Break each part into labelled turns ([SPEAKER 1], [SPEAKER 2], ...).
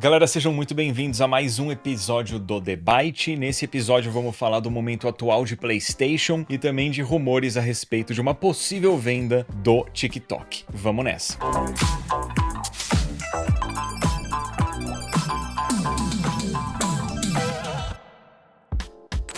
[SPEAKER 1] Galera, sejam muito bem-vindos a mais um episódio do The Byte. Nesse episódio vamos falar do momento atual de PlayStation e também de rumores a respeito de uma possível venda do TikTok. Vamos nessa!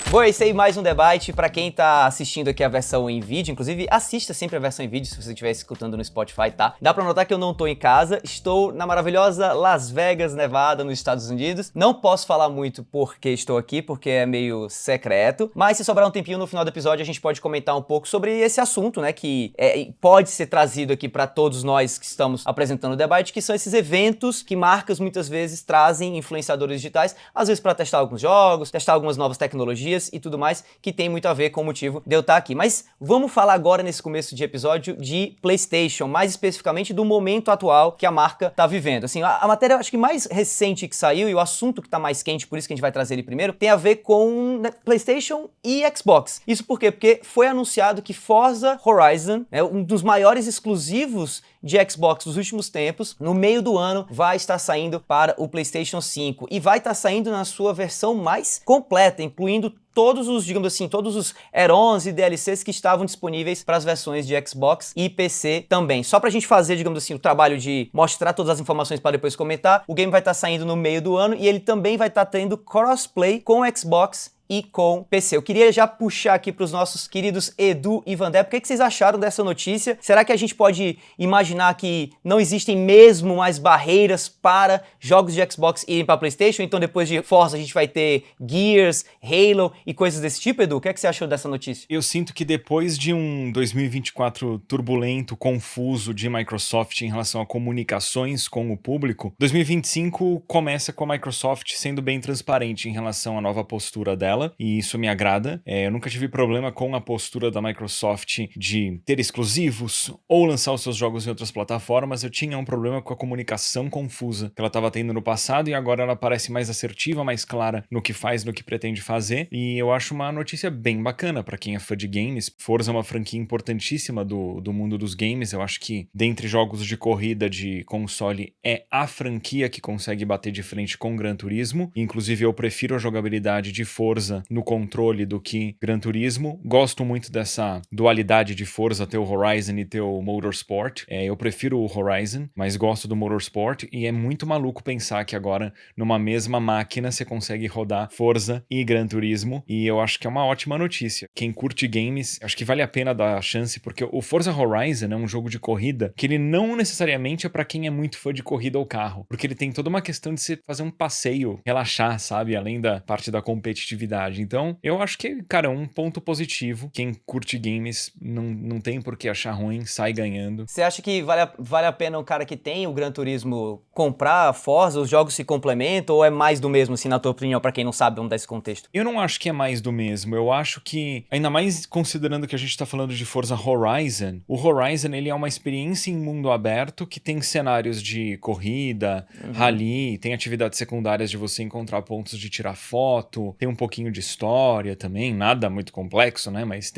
[SPEAKER 2] Bom, esse aí mais um debate para quem tá assistindo aqui a versão em vídeo, inclusive assista sempre a versão em vídeo se você estiver escutando no Spotify, tá? Dá pra notar que eu não tô em casa, estou na maravilhosa Las Vegas, Nevada, nos Estados Unidos. Não posso falar muito porque estou aqui, porque é meio secreto, mas se sobrar um tempinho no final do episódio a gente pode comentar um pouco sobre esse assunto, né, que pode ser trazido aqui para todos nós que estamos apresentando o debate, que são esses eventos que marcas muitas vezes trazem influenciadores digitais, às vezes para testar alguns jogos, testar algumas novas tecnologias e tudo mais, que tem muito a ver com o motivo de eu estar aqui. Mas vamos falar agora, nesse começo de episódio, de PlayStation, mais especificamente do momento atual que a marca tá vivendo. Assim, a matéria, acho que mais recente que saiu, e o assunto que tá mais quente, por isso que a gente vai trazer ele primeiro, tem a ver com PlayStation e Xbox. Isso por quê? Porque foi anunciado que Forza Horizon, um dos maiores exclusivos de Xbox dos últimos tempos, no meio do ano vai estar saindo para o PlayStation 5 e vai estar saindo na sua versão mais completa, incluindo todos os, digamos assim, todos os add-ons e DLCs que estavam disponíveis para as versões de Xbox e PC também. Só pra gente fazer, digamos assim, o trabalho de mostrar todas as informações para depois comentar, o game vai estar saindo no meio do ano e ele também vai estar tendo crossplay com o Xbox e com PC. Eu queria já puxar aqui para os nossos queridos Edu e Vandé, o que vocês acharam dessa notícia? Será que a gente pode imaginar que não existem mesmo mais barreiras para jogos de Xbox irem para PlayStation? Então depois de Forza a gente vai ter Gears, Halo e coisas desse tipo, Edu? O que você achou dessa notícia?
[SPEAKER 1] Eu sinto que depois de um 2024 turbulento, confuso de Microsoft em relação a comunicações com o público, 2025 começa com a Microsoft sendo bem transparente em relação à nova postura dela. E isso me agrada. Eu nunca tive problema com a postura da Microsoft de ter exclusivos ou lançar os seus jogos em outras plataformas. Eu tinha um problema com a comunicação confusa que ela estava tendo no passado e agora ela parece mais assertiva, mais clara no que faz, no que pretende fazer. E eu acho uma notícia bem bacana para quem é fã de games. Forza é uma franquia importantíssima do mundo dos games. Eu acho que dentre jogos de corrida de console é a franquia que consegue bater de frente com Gran Turismo. Inclusive eu prefiro a jogabilidade de Forza no controle do que Gran Turismo. Gosto muito dessa dualidade de Forza, ter o Horizon e ter o Motorsport. Eu prefiro o Horizon, mas gosto do Motorsport e é muito maluco pensar que agora numa mesma máquina você consegue rodar Forza e Gran Turismo e eu acho que é uma ótima notícia. Quem curte games, acho que vale a pena dar a chance porque o Forza Horizon é um jogo de corrida que ele não necessariamente é pra quem é muito fã de corrida ou carro, porque ele tem toda uma questão de você fazer um passeio, relaxar, sabe? Além da parte da competitividade. Então, eu acho que, cara, é um ponto positivo. Quem curte games não tem por que achar ruim, sai ganhando.
[SPEAKER 2] Você acha que vale a pena o cara que tem o Gran Turismo comprar a Forza, os jogos se complementam, ou é mais do mesmo, assim, na tua opinião, pra quem não sabe onde dá esse contexto?
[SPEAKER 1] Eu não acho que é mais do mesmo. Eu acho que, ainda mais considerando que a gente tá falando de Forza Horizon, o Horizon, ele é uma experiência em mundo aberto que tem cenários de corrida, rally, tem atividades secundárias de você encontrar pontos de tirar foto, tem um pouquinho de história também, nada muito complexo, né? Mas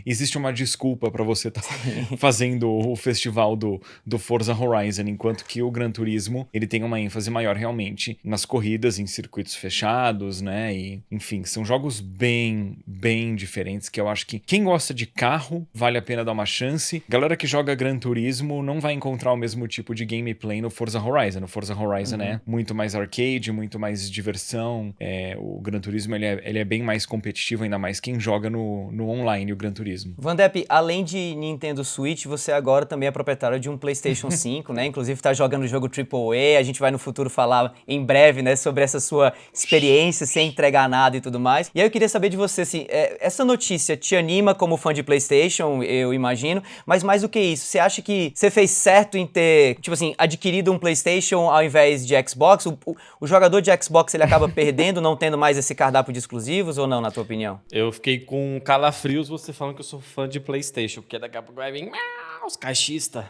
[SPEAKER 1] existe uma desculpa pra você estar fazendo o festival do Forza Horizon, enquanto que o Gran Turismo, ele tem uma ênfase maior realmente nas corridas em circuitos fechados, né? E, enfim, são jogos bem diferentes que eu acho que quem gosta de carro vale a pena dar uma chance. Galera que joga Gran Turismo não vai encontrar o mesmo tipo de gameplay no Forza Horizon. O Forza Horizon é muito mais arcade, muito mais diversão. O Gran Turismo, ele é bem mais competitivo, ainda mais quem joga no online, o Gran Turismo.
[SPEAKER 2] Vandep, além de Nintendo Switch, você agora também é proprietário de um PlayStation 5, né? Inclusive tá jogando o jogo AAA, a gente vai no futuro falar em breve, né, sobre essa sua experiência sem entregar nada e tudo mais. E aí eu queria saber de você, assim, essa notícia te anima como fã de PlayStation, eu imagino, mas mais do que isso, você acha que você fez certo em ter, tipo assim, adquirido um PlayStation ao invés de Xbox? O jogador de Xbox, ele acaba perdendo, não tendo mais esse cardápio de exclusivos ou não, na tua opinião?
[SPEAKER 3] Eu fiquei com calafrios você falando que eu sou fã de PlayStation, porque daqui a pouco vai vir os caixistas.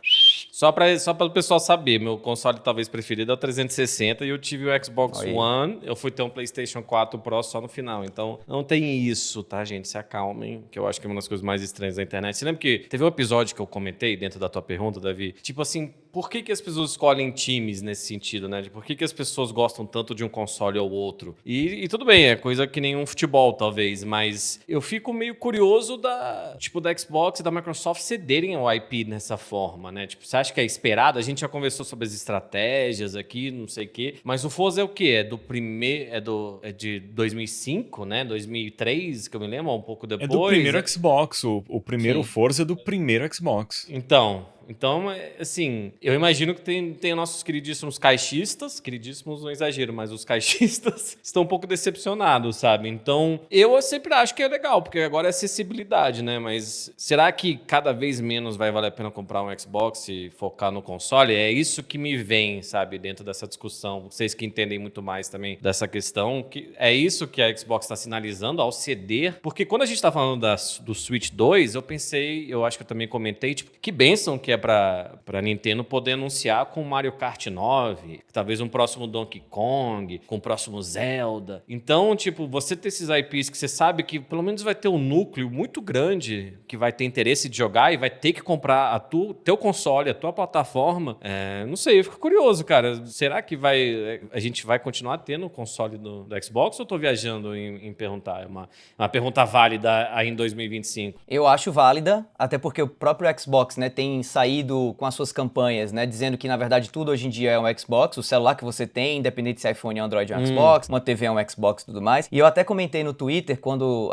[SPEAKER 3] Só para o pessoal saber, meu console talvez preferido é o 360 e eu tive o Xbox
[SPEAKER 2] Aí.
[SPEAKER 3] One, eu fui ter um PlayStation 4 Pro só no final. Então, não tem isso, tá, gente? Se acalmem, que eu acho que é uma das coisas mais estranhas da internet. Você lembra que teve um episódio que eu comentei dentro da tua pergunta, Davi? Tipo assim, por que as pessoas escolhem times nesse sentido, né? De por que as pessoas gostam tanto de um console ou outro? E tudo bem, é coisa que nem um futebol, talvez, mas eu fico meio curioso da Xbox e da Microsoft cederem ao IP nessa forma, né? Tipo, você acha que é esperado? A gente já conversou sobre as estratégias aqui, não sei o quê, mas o Forza é o quê? É do primeiro, é de 2005, né? 2003, que eu me lembro, um pouco depois.
[SPEAKER 1] É do primeiro Xbox, o primeiro
[SPEAKER 3] Sim.
[SPEAKER 1] Forza é do primeiro Xbox.
[SPEAKER 3] Então, assim, eu imagino que tem nossos queridíssimos caixistas, queridíssimos não exagero, mas os caixistas estão um pouco decepcionados, sabe? Então, eu sempre acho que é legal, porque agora é acessibilidade, né? Mas será que cada vez menos vai valer a pena comprar um Xbox e focar no console? É isso que me vem, sabe, dentro dessa discussão. Vocês que entendem muito mais também dessa questão, que é isso que a Xbox está sinalizando ao ceder, porque quando a gente tá falando do Switch 2, eu acho que eu também comentei, tipo, que bênção que é pra Nintendo poder anunciar com Mario Kart 9, talvez um próximo Donkey Kong, com o próximo Zelda. Então, tipo, você ter esses IPs que você sabe que pelo menos vai ter um núcleo muito grande que vai ter interesse de jogar e vai ter que comprar teu console, a tua plataforma. Não sei, eu fico curioso, cara. Será que a gente vai continuar tendo o console do Xbox ou eu tô viajando em perguntar? É uma pergunta válida aí em 2025.
[SPEAKER 2] Eu acho válida, até porque o próprio Xbox, né, tem saído com as suas campanhas, né, dizendo que na verdade tudo hoje em dia é um Xbox, o celular que você tem, independente se é iPhone, Android é um Xbox, uma TV é um Xbox e tudo mais. E eu até comentei no Twitter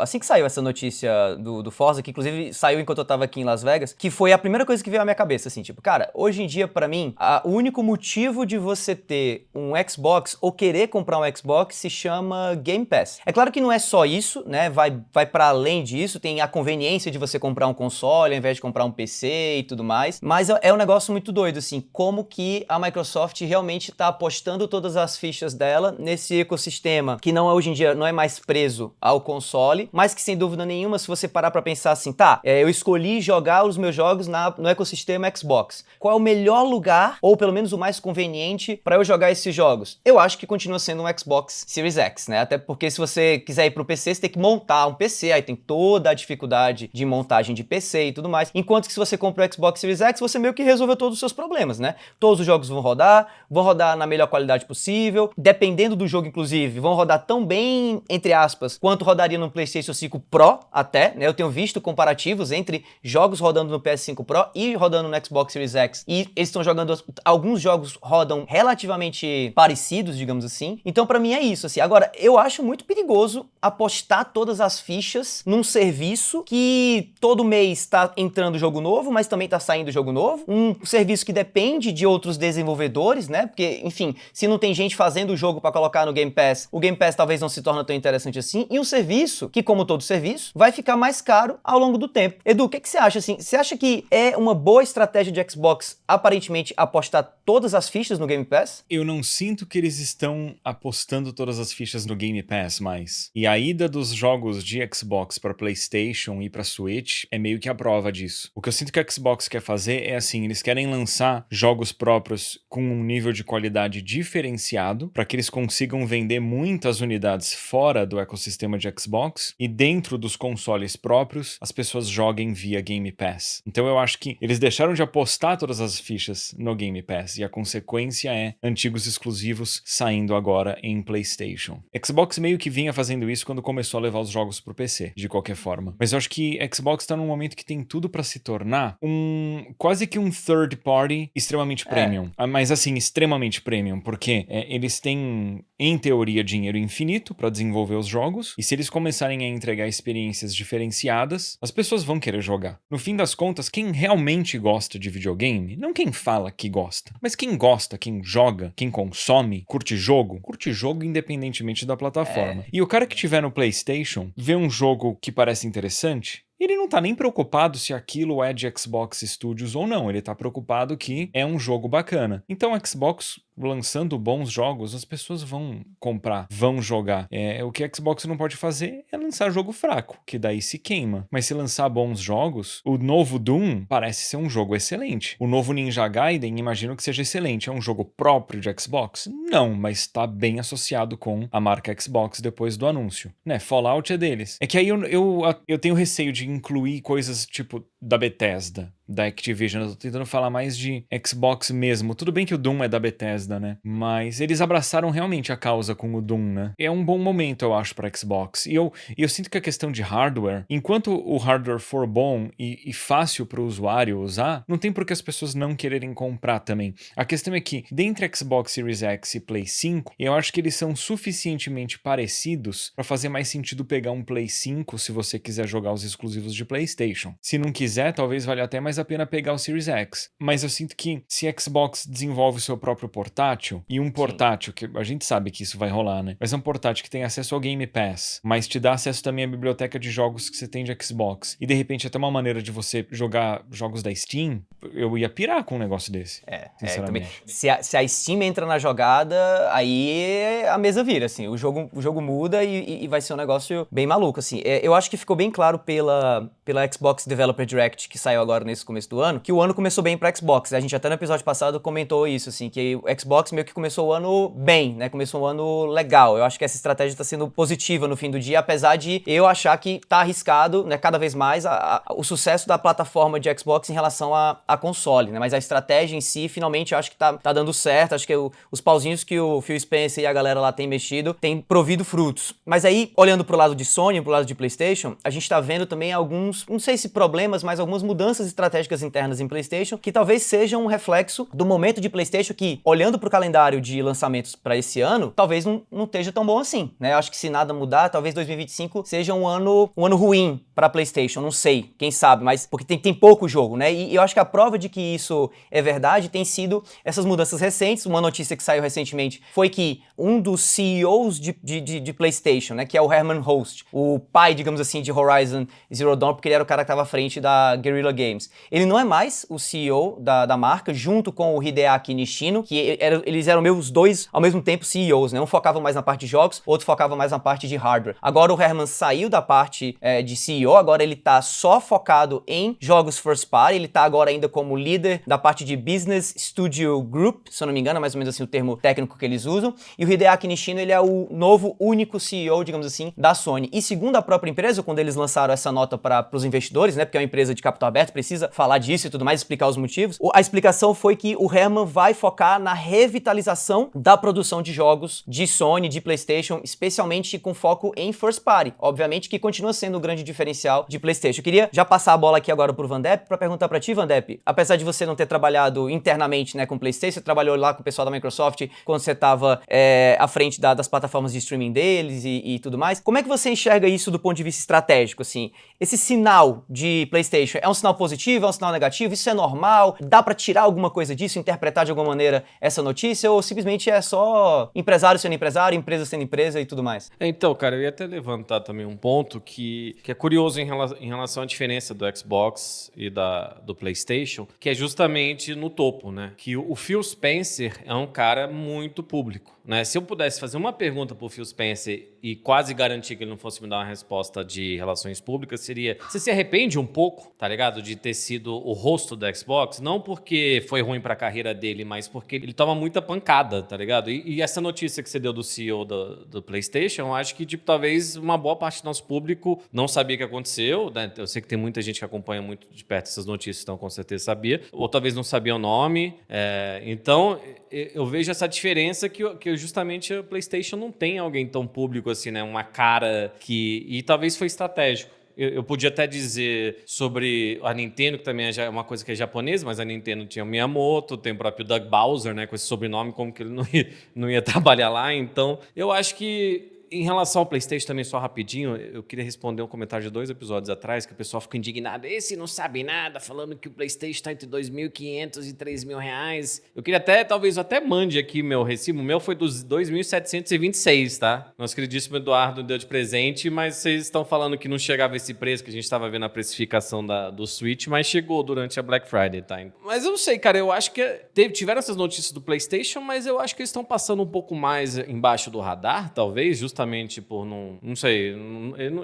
[SPEAKER 2] assim que saiu essa notícia do Forza, que inclusive saiu enquanto eu tava aqui em Las Vegas, que foi a primeira coisa que veio à minha cabeça, assim, tipo, cara, hoje em dia pra mim, o único motivo de você ter um Xbox ou querer comprar um Xbox se chama Game Pass. É claro que não é só isso, né, vai para além disso, tem a conveniência de você comprar um console ao invés de comprar um PC e tudo mais, mas é um negócio muito doido, assim, como que a Microsoft realmente tá apostando todas as fichas dela nesse ecossistema, que não é hoje em dia, não é mais preso ao console, mas que sem dúvida nenhuma, se você parar pra pensar assim, eu escolhi jogar os meus jogos no ecossistema Xbox. Qual é o melhor lugar, ou pelo menos o mais conveniente, pra eu jogar esses jogos? Eu acho que continua sendo um Xbox Series X, né? Até porque se você quiser ir pro PC, você tem que montar um PC, aí tem toda a dificuldade de montagem de PC e tudo mais. Enquanto que se você compra o Xbox Series X, você meio que resolveu todos os seus problemas, né? Todos os jogos vão rodar na melhor qualidade possível, dependendo do jogo, inclusive, vão rodar tão bem, entre aspas, quanto rodaria no PlayStation 5 Pro até, né? Eu tenho visto comparativos entre jogos rodando no PS5 Pro e rodando no Xbox Series X, e eles estão jogando, alguns jogos rodam relativamente parecidos, digamos assim. Então, pra mim é isso, assim. Agora, eu acho muito perigoso apostar todas as fichas num serviço que todo mês tá entrando jogo novo, mas também tá saindo jogo novo, um serviço que depende de outros desenvolvedores, né? Porque, enfim, se não tem gente fazendo o jogo pra colocar no Game Pass, o Game Pass talvez não se torne tão interessante assim, e um serviço que, como todo serviço, vai ficar mais caro ao longo do tempo. Edu, o que você acha, assim? Você acha que é uma boa estratégia de Xbox, aparentemente, apostar todas as fichas no Game Pass?
[SPEAKER 1] Eu não sinto que eles estão apostando todas as fichas no Game Pass mais. E a ida dos jogos de Xbox para PlayStation e para Switch é meio que a prova disso. O que eu sinto que a Xbox quer fazer é assim, eles querem lançar jogos próprios com um nível de qualidade diferenciado para que eles consigam vender muitas unidades fora do ecossistema de Xbox e dentro dos consoles próprios as pessoas joguem via Game Pass. Então eu acho que eles deixaram de apostar todas as fichas no Game Pass e a consequência é antigos exclusivos saindo agora em PlayStation. Xbox meio que vinha fazendo isso quando começou a levar os jogos pro PC, de qualquer forma. Mas eu acho que Xbox tá num momento que tem tudo para se tornar quase que um third party extremamente premium. Mas assim, extremamente premium, porque eles têm, em teoria, dinheiro infinito para desenvolver os jogos, e se eles começarem a entregar experiências diferenciadas, as pessoas vão querer jogar. No fim das contas, quem realmente gosta de videogame, não quem fala que gosta, mas quem gosta, quem joga, quem consome, curte jogo independentemente da plataforma. E o cara que tiver no PlayStation, vê um jogo que parece interessante, ele não tá nem preocupado se aquilo é de Xbox Studios ou não, ele tá preocupado que é um jogo bacana. Então a Xbox lançando bons jogos, as pessoas vão comprar, vão jogar. O que a Xbox não pode fazer é lançar jogo fraco, que daí se queima. Mas se lançar bons jogos, o novo Doom parece ser um jogo excelente. O novo Ninja Gaiden, imagino que seja excelente. É um jogo próprio de Xbox? Não, mas está bem associado com a marca Xbox depois do anúncio. Né? Fallout é deles. É que aí eu tenho receio de incluir coisas tipo da Bethesda, da Activision. Eu tô tentando falar mais de Xbox mesmo. Tudo bem que o Doom é da Bethesda, né? Mas eles abraçaram realmente a causa com o Doom, né? É um bom momento, eu acho, pra Xbox. E eu sinto que a questão de hardware, enquanto o hardware for bom e fácil pro usuário usar, não tem por que as pessoas não quererem comprar também. A questão é que, dentre Xbox Series X e Play 5, eu acho que eles são suficientemente parecidos pra fazer mais sentido pegar um Play 5 se você quiser jogar os exclusivos de PlayStation. Se não quiser, talvez valha até mais a pena pegar o Series X. Mas eu sinto que se a Xbox desenvolve o seu próprio portátil, e um portátil, que a gente sabe que isso vai rolar, né? Mas é um portátil que tem acesso ao Game Pass, mas te dá acesso também à biblioteca de jogos que você tem de Xbox, e de repente até uma maneira de você jogar jogos da Steam, eu ia pirar com um negócio desse.
[SPEAKER 2] Também. Se a Steam entra na jogada, aí a mesa vira, assim, o jogo muda e vai ser um negócio bem maluco, assim. Eu acho que ficou bem claro pela Xbox Developer Direct, que saiu agora nesse começo do ano, que o ano começou bem pra Xbox. A gente até no episódio passado comentou isso, assim, que o Xbox meio que começou o ano bem, né? Começou o ano legal. Eu acho que essa estratégia tá sendo positiva no fim do dia, apesar de eu achar que tá arriscado, né, cada vez mais o sucesso da plataforma de Xbox em relação a console, né? Mas a estratégia em si, finalmente, eu acho que tá dando certo. Acho que os pauzinhos que o Phil Spencer e a galera lá têm mexido têm provido frutos. Mas aí, olhando pro lado de Sony, pro lado de PlayStation, a gente tá vendo também alguns, não sei se problemas, mas algumas mudanças estratégicas internas em PlayStation que talvez sejam um reflexo do momento de PlayStation que, olhando pro calendário de lançamentos para esse ano, talvez não esteja tão bom assim, né? Eu acho que se nada mudar, talvez 2025 seja um ano ruim para PlayStation, não sei, quem sabe, mas porque tem pouco jogo, né? E eu acho que a prova de que isso é verdade tem sido essas mudanças recentes. Uma notícia que saiu recentemente foi que um dos CEOs de PlayStation, né, que é o Herman Host, o pai, digamos assim, de Horizon Zero Dawn, porque ele era o cara que estava à frente da Guerrilla Games. Ele não é mais o CEO da marca, junto com o Hideaki Nishino, que eles eram meio os dois ao mesmo tempo CEOs, né? Um focava mais na parte de jogos, outro focava mais na parte de hardware. Agora o Herman saiu da parte de CEO, agora ele tá só focado em jogos first party, ele tá agora ainda como líder da parte de Business Studio Group, se eu não me engano, é mais ou menos assim o termo técnico que eles usam, e o Hideaki Nishino, ele é o novo único CEO, digamos assim, da Sony. E segundo a própria empresa, quando eles lançaram essa nota para os investidores, né, porque é uma empresa de capital aberto, precisa falar disso e tudo mais, explicar os motivos, a explicação foi que o Herman vai focar na revitalização da produção de jogos de Sony, de PlayStation, especialmente com foco em first party, obviamente que continua sendo o grande diferencial de PlayStation. Eu queria já passar a bola aqui agora pro Vandep para perguntar para ti, Vandep, apesar de você não ter trabalhado internamente, né, com PlayStation, você trabalhou lá com o pessoal da Microsoft quando você estava à frente das plataformas de streaming deles e tudo mais. Como é que você enxerga isso do ponto de vista estratégico, assim? Esse sinal de PlayStation é um sinal positivo, é um sinal negativo? Isso é normal? Dá pra tirar alguma coisa disso, interpretar de alguma maneira essa notícia? Ou simplesmente é só empresário sendo empresário, empresa sendo empresa e tudo mais?
[SPEAKER 3] Então, cara, eu ia até levantar também um ponto que é curioso em relação à diferença do Xbox e do PlayStation, que é justamente no topo, né? Que o Phil Spencer é um cara muito público, né? Se eu pudesse fazer uma pergunta pro Phil Spencer e quase garantir que ele não fosse me dar uma resposta de relações públicas, seria: você se arrepende um pouco, tá ligado? De ter sido o rosto do Xbox? Não porque foi ruim pra carreira dele, mas porque ele toma muita pancada, tá ligado? E essa notícia que você deu do CEO do PlayStation, eu acho que, tipo, talvez uma boa parte do nosso público não sabia o que aconteceu, né? Eu sei que tem muita gente que acompanha muito de perto essas notícias, então com certeza sabia. Ou talvez não sabia o nome. Então, eu vejo essa diferença que justamente a PlayStation não tem alguém tão público assim, né? Uma cara que... E talvez foi estratégico. Eu podia até dizer sobre a Nintendo, que também é uma coisa que é japonesa, mas a Nintendo tinha o Miyamoto, tem o próprio Doug Bowser, né, com esse sobrenome, como que ele não ia trabalhar lá. Então, eu acho que em relação ao PlayStation também, só rapidinho, eu queria responder um comentário de 2 episódios atrás, que o pessoal ficou indignado. Esse não sabe nada, falando que o PlayStation está entre 2.500 e 3.000 reais. Eu queria até, talvez, eu até mande aqui meu recibo. O meu foi dos 2.726, tá? Nosso queridíssimo Eduardo deu de presente, mas vocês estão falando que não chegava esse preço, que a gente estava vendo a precificação do Switch, mas chegou durante a Black Friday, tá? Mas eu não sei, cara, eu acho que tiveram essas notícias do PlayStation, mas eu acho que eles estão passando um pouco mais embaixo do radar, talvez, justamente por não sei,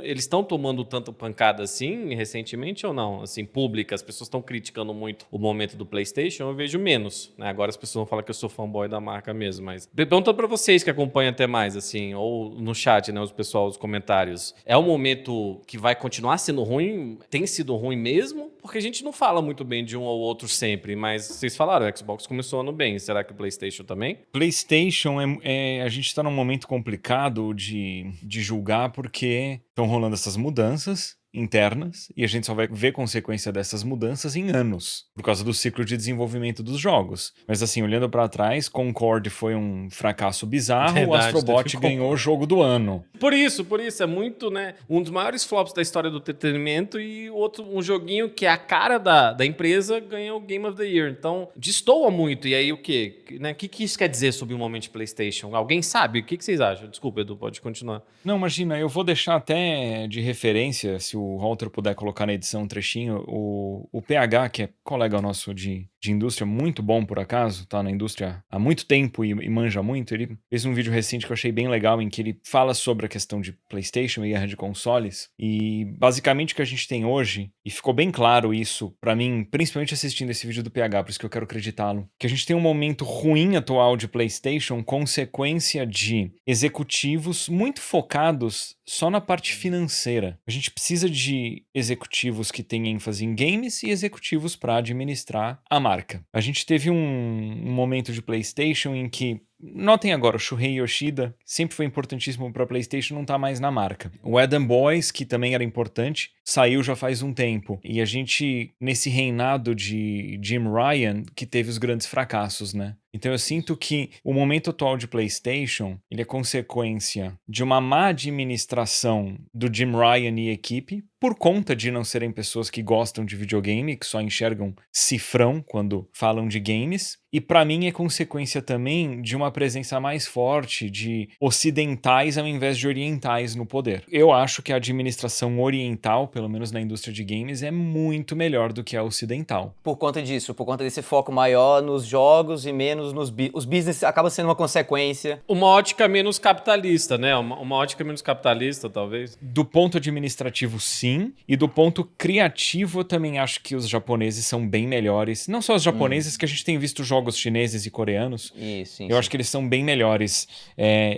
[SPEAKER 3] eles estão tomando tanta pancada assim recentemente ou não? Assim, pública, as pessoas estão criticando muito o momento do PlayStation, eu vejo menos, né? Agora as pessoas vão falar que eu sou fanboy da marca mesmo, mas perguntando pra vocês que acompanham até mais, assim, ou no chat, né, os comentários, é um momento que vai continuar sendo ruim? Tem sido ruim mesmo? Porque a gente não fala muito bem de um ou outro sempre, mas vocês falaram, o Xbox começou ano bem, será que o PlayStation também?
[SPEAKER 1] PlayStation, a gente está num momento complicado de julgar porque estão rolando essas mudanças internas e a gente só vai ver consequência dessas mudanças em anos, por causa do ciclo de desenvolvimento dos jogos. Mas assim, olhando para trás, Concorde foi um fracasso bizarro, o
[SPEAKER 3] Verdade,
[SPEAKER 1] Astrobot ganhou o jogo do ano.
[SPEAKER 3] Por isso, é muito, né, um dos maiores flops da história do entretenimento e outro, um joguinho que é a cara da empresa ganhou o Game of the Year. Então, destoa muito. E aí, o quê? Né, o que isso quer dizer sobre o momento de PlayStation? Alguém sabe? O que vocês acham? Desculpa, Edu, pode continuar.
[SPEAKER 1] Não, imagina, eu vou deixar até de referência, se o Walter puder colocar na edição um trechinho, o PH, que é colega nosso de indústria, muito bom por acaso, tá na indústria há muito tempo e manja muito, ele fez um vídeo recente que eu achei bem legal, em que ele fala sobre a questão de PlayStation e guerra de consoles, e basicamente o que a gente tem hoje, e ficou bem claro isso pra mim, principalmente assistindo esse vídeo do PH, por isso que eu quero acreditá-lo, que a gente tem um momento ruim atual de PlayStation, consequência de executivos muito focados só na parte financeira. A gente precisa de executivos que tenham ênfase em games e executivos para administrar a marca. A gente teve um momento de PlayStation em que, notem agora, o Shuhei Yoshida sempre foi importantíssimo para a PlayStation, não tá mais na marca. O Adam Boyce, que também era importante, saiu já faz um tempo. E a gente, nesse reinado de Jim Ryan, que teve os grandes fracassos, né? Então eu sinto que o momento atual de PlayStation, ele é consequência de uma má administração do Jim Ryan e equipe, por conta de não serem pessoas que gostam de videogame, que só enxergam cifrão quando falam de games. E pra mim é consequência também de uma presença mais forte de ocidentais ao invés de orientais no poder. Eu acho que a administração oriental, pelo menos na indústria de games, é muito melhor do que a ocidental.
[SPEAKER 2] Por conta disso, por conta desse foco maior nos jogos e menos nos os business acaba sendo uma consequência.
[SPEAKER 3] Uma ótica menos capitalista, né? Uma ótica menos capitalista, talvez.
[SPEAKER 1] Do ponto administrativo, sim. E do ponto criativo, eu também acho que os japoneses são bem melhores. Não só os japoneses, que a gente tem visto jogos chineses e coreanos.
[SPEAKER 2] Isso,
[SPEAKER 1] eu acho que eles são bem melhores.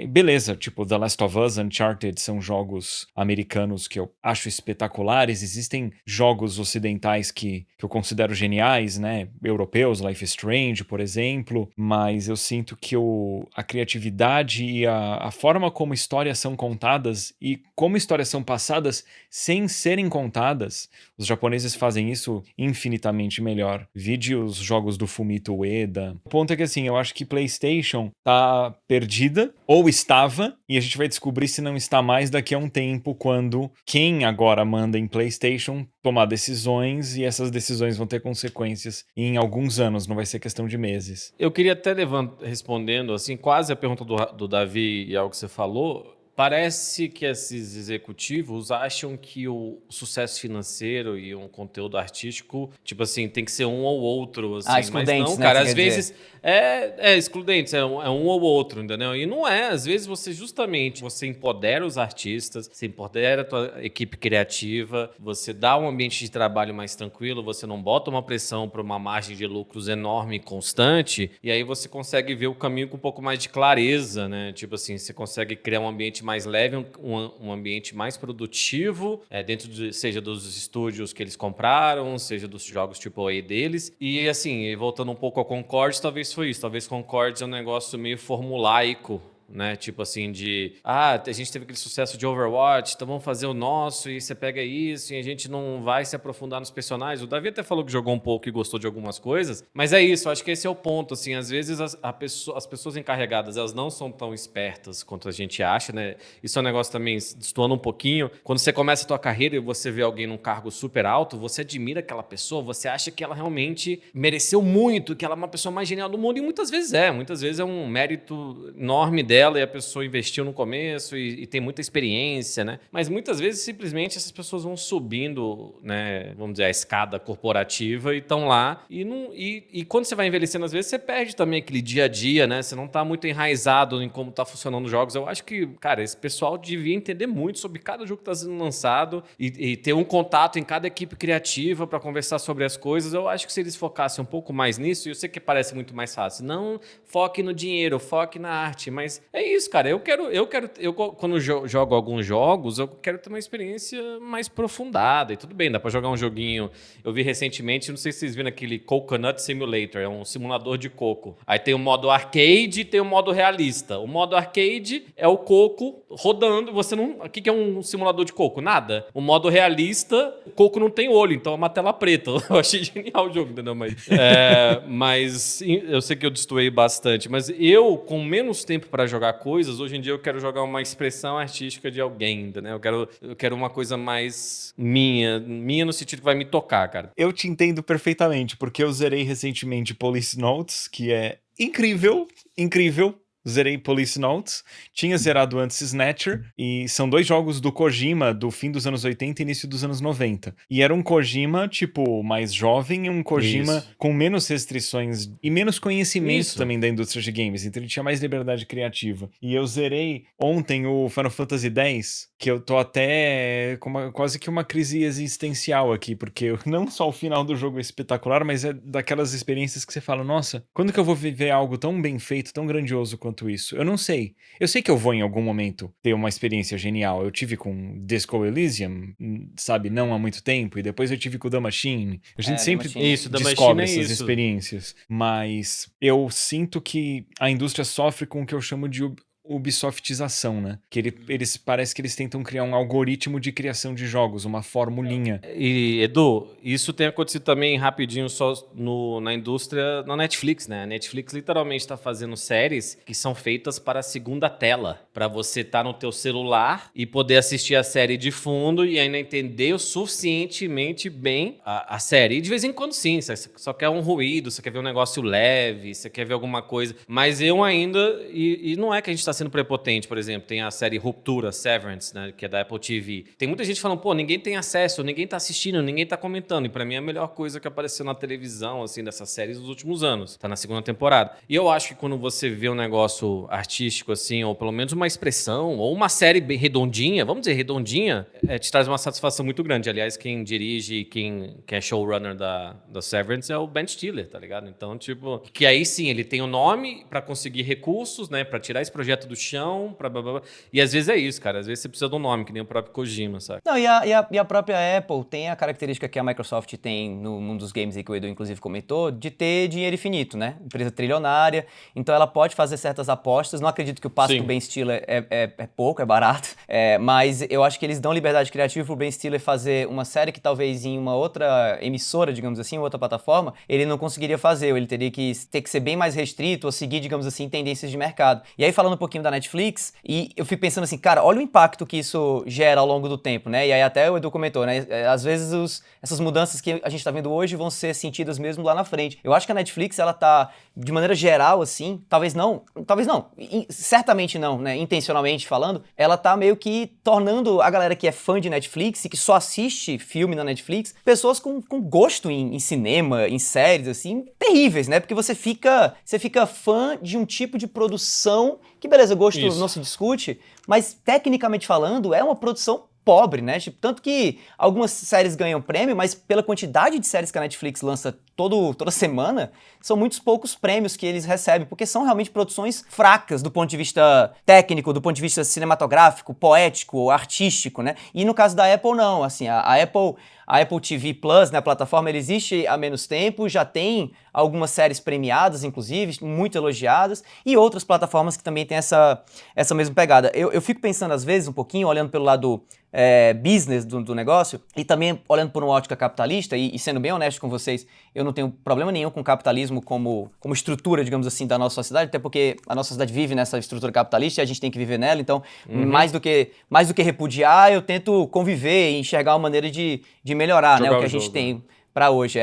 [SPEAKER 1] Beleza, tipo The Last of Us, Uncharted são jogos americanos que eu acho espetaculares. Existem jogos ocidentais que eu considero geniais, né? Europeus, Life is Strange, por exemplo. Mas eu sinto que a criatividade e a forma como histórias são contadas e como histórias são passadas sem serem contadas, os japoneses fazem isso infinitamente melhor. Vide os jogos do Fumito Ueda. O ponto é que, assim, eu acho que PlayStation tá perdida, ou estava, e a gente vai descobrir se não está mais daqui a um tempo, quando quem agora manda em PlayStation tomar decisões, e essas decisões vão ter consequências em alguns anos, não vai ser questão de meses.
[SPEAKER 3] Eu queria até respondendo, assim, quase a pergunta do Davi e algo que você falou. Parece que esses executivos acham que o sucesso financeiro e um conteúdo artístico, tipo assim, tem que ser um ou outro, assim.
[SPEAKER 2] Excludentes,
[SPEAKER 3] mas não,
[SPEAKER 2] né,
[SPEAKER 3] cara,
[SPEAKER 2] que
[SPEAKER 3] às vezes
[SPEAKER 2] dizer.
[SPEAKER 3] excludentes, é um ou outro, entendeu? E não é, às vezes você empodera os artistas, você empodera a tua equipe criativa, você dá um ambiente de trabalho mais tranquilo, você não bota uma pressão para uma margem de lucros enorme e constante, e aí você consegue ver o caminho com um pouco mais de clareza, né? Tipo assim, você consegue criar um ambiente mais leve, um ambiente mais produtivo, seja dos estúdios que eles compraram, seja dos jogos AAA deles. E assim, voltando um pouco ao Concorde, talvez foi isso. Talvez Concorde é um negócio meio formulaico, né? Tipo assim, a gente teve aquele sucesso de Overwatch, então vamos fazer o nosso, e você pega isso, e a gente não vai se aprofundar nos personagens. O Davi até falou que jogou um pouco e gostou de algumas coisas, mas é isso, eu acho que esse é o ponto, assim, às vezes as pessoas encarregadas, elas não são tão espertas quanto a gente acha, né? Isso é um negócio também, destoando um pouquinho, quando você começa a tua carreira e você vê alguém num cargo super alto, você admira aquela pessoa, você acha que ela realmente mereceu muito, que ela é uma pessoa mais genial do mundo, e muitas vezes é um mérito enorme dela, e a pessoa investiu no começo e tem muita experiência, né? Mas muitas vezes, simplesmente, essas pessoas vão subindo, né, vamos dizer, a escada corporativa e estão lá, e quando você vai envelhecendo, às vezes, você perde também aquele dia a dia, né? Você não tá muito enraizado em como tá funcionando os jogos. Eu acho que, cara, esse pessoal devia entender muito sobre cada jogo que tá sendo lançado e ter um contato em cada equipe criativa para conversar sobre as coisas. Eu acho que se eles focassem um pouco mais nisso, e eu sei que parece muito mais fácil, não foque no dinheiro, foque na arte, mas é isso, cara. Eu quando jogo alguns jogos, eu quero ter uma experiência mais aprofundada. E tudo bem, dá pra jogar um joguinho. Eu vi recentemente, não sei se vocês viram aquele Coconut Simulator, é um simulador de coco. Aí tem o modo arcade e tem o modo realista. O modo arcade é o coco rodando, você não... O que é um simulador de coco? Nada. O modo realista, o coco não tem olho, então é uma tela preta. Eu achei genial o jogo, entendeu? Mas eu sei que eu destoei bastante, mas eu, com menos tempo para jogar coisas, hoje em dia eu quero jogar uma expressão artística de alguém, entendeu? Eu quero uma coisa mais minha no sentido que vai me tocar, cara.
[SPEAKER 1] Eu te entendo perfeitamente, porque eu zerei recentemente Police Notes, que é incrível. Zerei Police Notes, tinha zerado antes Snatcher, e são 2 jogos do Kojima do fim dos anos 80 e início dos anos 90. E era um Kojima, tipo, mais jovem, e um Kojima com menos restrições e menos conhecimento também da indústria de games, então ele tinha mais liberdade criativa. E eu zerei ontem o Final Fantasy X, que eu tô até com quase que uma crise existencial aqui, porque não só o final do jogo é espetacular, mas é daquelas experiências que você fala, nossa, quando que eu vou viver algo tão bem feito, tão grandioso quanto isso? Eu não sei. Eu sei que eu vou em algum momento ter uma experiência genial. Eu tive com Disco Elysium, sabe, não há muito tempo, e depois eu tive com o The Machine. A gente sempre descobre essas experiências. Mas eu sinto que a indústria sofre com o que eu chamo de Ubisoftização, né? Que eles parece que eles tentam criar um algoritmo de criação de jogos, uma formulinha.
[SPEAKER 3] E, Edu, isso tem acontecido também rapidinho só na indústria, na Netflix, né? A Netflix literalmente está fazendo séries que são feitas para a segunda tela, para você estar no teu celular e poder assistir a série de fundo e ainda entender o suficientemente bem a série. E de vez em quando sim, você só quer um ruído, você quer ver um negócio leve, você quer ver alguma coisa. Mas eu ainda, e não é que a gente está sendo prepotente, por exemplo, tem a série Ruptura, Severance, né, que é da Apple TV. Tem muita gente falando, pô, ninguém tem acesso, ninguém tá assistindo, ninguém tá comentando. E pra mim é a melhor coisa que apareceu na televisão, assim, dessas séries dos últimos anos. Tá na 2ª temporada. E eu acho que quando você vê um negócio artístico, assim, ou pelo menos uma expressão, ou uma série bem redondinha, vamos dizer, redondinha, te traz uma satisfação muito grande. Aliás, quem dirige, quem é showrunner da Severance é o Ben Stiller, tá ligado? Então, tipo, que aí sim, ele tem o nome pra conseguir recursos, né, pra tirar esse projeto do chão, e às vezes é isso, cara. Às vezes você precisa de um nome, que nem o próprio Kojima, sabe?
[SPEAKER 2] Não, e a própria Apple tem a característica que a Microsoft tem no mundo dos games, e que o Edu inclusive comentou, de ter dinheiro infinito, né? Empresa trilionária, então ela pode fazer certas apostas. Não acredito que o passo do Ben Stiller é pouco, é barato, mas eu acho que eles dão liberdade criativa pro Ben Stiller fazer uma série que talvez em uma outra emissora, digamos assim, outra plataforma, ele não conseguiria fazer, ou ele teria que ser bem mais restrito, ou seguir, digamos assim, tendências de mercado. E aí, falando um pouquinho da Netflix, e eu fico pensando assim, cara, olha o impacto que isso gera ao longo do tempo, né? E aí até o Edu comentou, né? Às vezes essas mudanças que a gente tá vendo hoje vão ser sentidas mesmo lá na frente. Eu acho que a Netflix, ela tá, de maneira geral, assim, talvez não, certamente não, né? Intencionalmente falando, ela tá meio que tornando a galera que é fã de Netflix e que só assiste filme na Netflix, pessoas com gosto em cinema, em séries, assim, terríveis, né? Porque você fica fã de um tipo de produção que, beleza, gosto não se discute, mas tecnicamente falando, é uma produção pobre, né? Tipo, tanto que algumas séries ganham prêmio, mas pela quantidade de séries que a Netflix lança toda semana, são muitos poucos prêmios que eles recebem, porque são realmente produções fracas do ponto de vista técnico, do ponto de vista cinematográfico, poético, artístico, né? E no caso da Apple, não. Assim, a Apple, a Apple TV Plus, né, a plataforma, ela existe há menos tempo, já tem algumas séries premiadas, inclusive, muito elogiadas, e outras plataformas que também têm essa mesma pegada. Eu fico pensando, às vezes, um pouquinho, olhando pelo lado business do negócio, e também olhando por uma ótica capitalista, e sendo bem honesto com vocês, eu não tenho problema nenhum com o capitalismo como estrutura, digamos assim, da nossa sociedade, até porque a nossa sociedade vive nessa estrutura capitalista e a gente tem que viver nela, então, mais do que repudiar, eu tento conviver e enxergar uma maneira de melhorar, né, o que a gente tem para hoje,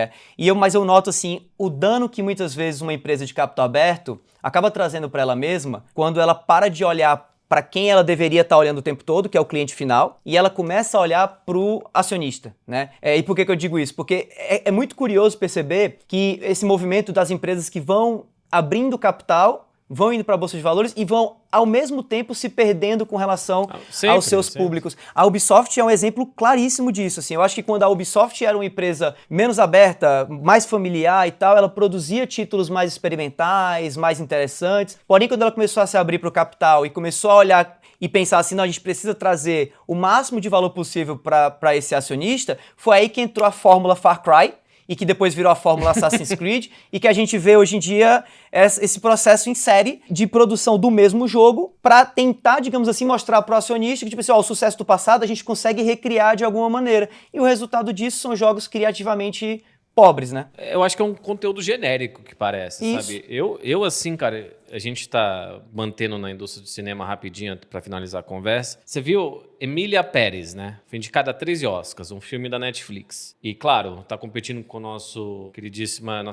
[SPEAKER 2] Mas eu noto, assim, o dano que muitas vezes uma empresa de capital aberto acaba trazendo para ela mesma, quando ela para de olhar para quem ela deveria estar olhando o tempo todo, que é o cliente final, e ela começa a olhar para o acionista, né? E por que eu digo isso? Porque é muito curioso perceber que esse movimento das empresas que vão abrindo capital, vão indo para a Bolsa de Valores e vão, ao mesmo tempo, se perdendo com relação aos seus públicos. A Ubisoft é um exemplo claríssimo disso. Assim. Eu acho que quando a Ubisoft era uma empresa menos aberta, mais familiar e tal, ela produzia títulos mais experimentais, mais interessantes. Porém, quando ela começou a se abrir para o capital e começou a olhar e pensar assim, não, a gente precisa trazer o máximo de valor possível para esse acionista, foi aí que entrou a fórmula Far Cry, e que depois virou a fórmula Assassin's Creed, e que a gente vê hoje em dia esse processo em série de produção do mesmo jogo para tentar, digamos assim, mostrar para o acionista que, tipo assim, o sucesso do passado a gente consegue recriar de alguma maneira. E o resultado disso são jogos criativamente pobres, né?
[SPEAKER 3] Eu acho que é um conteúdo genérico que parece,
[SPEAKER 2] Isso.
[SPEAKER 3] sabe? Eu assim, cara, a gente tá mantendo na indústria do cinema rapidinho para finalizar a conversa. Você viu Emília Pérez, né? Foi indicada a 13 Oscars, um filme da Netflix. E, claro, tá competindo com nossa queridíssima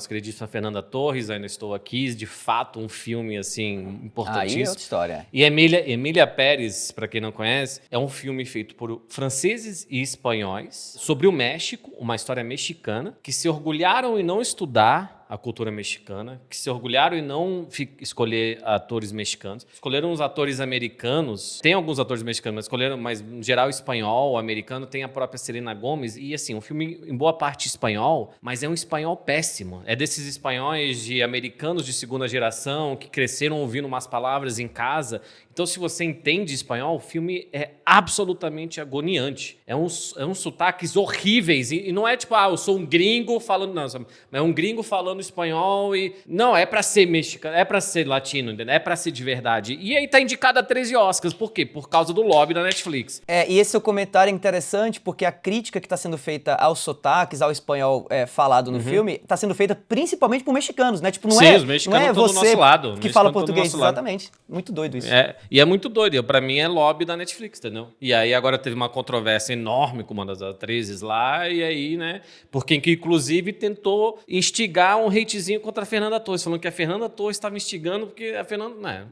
[SPEAKER 3] Fernanda Torres, Ainda Estou Aqui, de fato um filme, assim, importantíssimo.
[SPEAKER 2] Aí é outra história.
[SPEAKER 3] E Emília Pérez, para quem não conhece, é um filme feito por franceses e espanhóis sobre o México, uma história mexicana, que se orgulharam em não estudar a cultura mexicana, que se orgulharam em não escolher atores mexicanos. Escolheram os atores americanos. Tem alguns atores mexicanos, mas escolheram, mas em geral espanhol, americano. Tem a própria Selena Gomez. E assim, um filme em boa parte espanhol, mas é um espanhol péssimo. É desses espanhóis de americanos de segunda geração que cresceram ouvindo umas palavras em casa. Então, se você entende espanhol, o filme é absolutamente agoniante. É uns sotaques horríveis. E não é tipo, eu sou um gringo falando... Não, é um gringo falando espanhol e... Não, é pra ser mexicano, é pra ser latino, entendeu? É pra ser de verdade. E aí tá indicado a 13 Oscars. Por quê? Por causa do lobby da Netflix.
[SPEAKER 2] E esse seu comentário é interessante porque a crítica que está sendo feita aos sotaques, ao espanhol falado no filme, está sendo feita principalmente por mexicanos, né? Tipo,
[SPEAKER 3] Sim, os mexicanos estão do nosso lado.
[SPEAKER 2] Que fala português, exatamente. Muito doido isso.
[SPEAKER 3] E é muito doido. Pra mim é lobby da Netflix, entendeu? E aí agora teve uma controvérsia enorme com uma das atrizes lá, e aí, né? Porque inclusive tentou instigar um hatezinho contra a Fernanda Torres, falando que a Fernanda Torres estava instigando porque a Fernanda... Né?